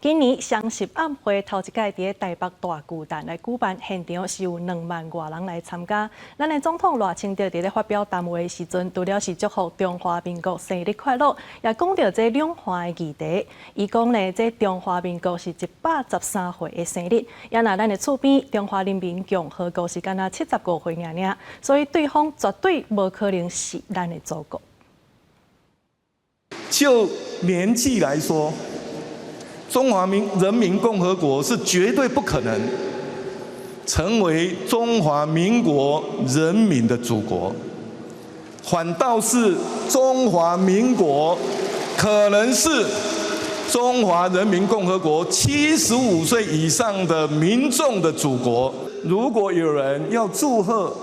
今年双十晚会头一届伫台北大巨蛋来举办，现场是有2万外人来参加。咱的总统赖清德伫咧发表谈话的时阵，除了是祝福中华民国生日快乐，也讲到这两岸的议题。伊讲咧，这中华民国是113岁的生日，也那咱的厝边中华人民共和国是敢若75岁尔，所以对方绝对无可能是咱的祖国。就年纪来说，中华人民共和国是绝对不可能成为中华民国人民的祖国，反倒是中华民国可能是中华人民共和国75岁以上的民众的祖国。如果有人要祝贺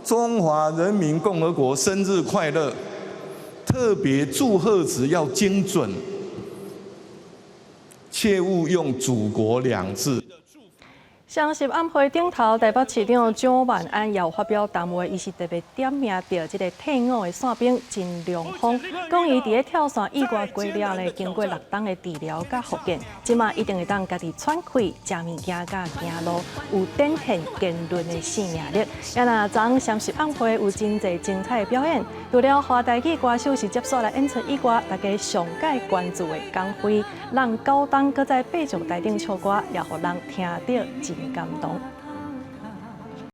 中华人民共和国生日快乐，特别祝贺词要精准，切勿用“祖国”2字。双十晚会顶头，台北市长蒋万安也有发表谈话，伊是特别点名到这个退伍的伞兵陈良峰，讲伊伫咧跳伞意外过了咧，经过6档的治疗甲复健，即马一定会当家己喘气、食物件甲行路，有展现坚韧的生命力。也那昨双十晚会有真侪精彩的表演，除了华台语歌手是接续来演出以外，大家上界关注的光辉，让高档搁在背上台顶唱歌，也互人听到真感动。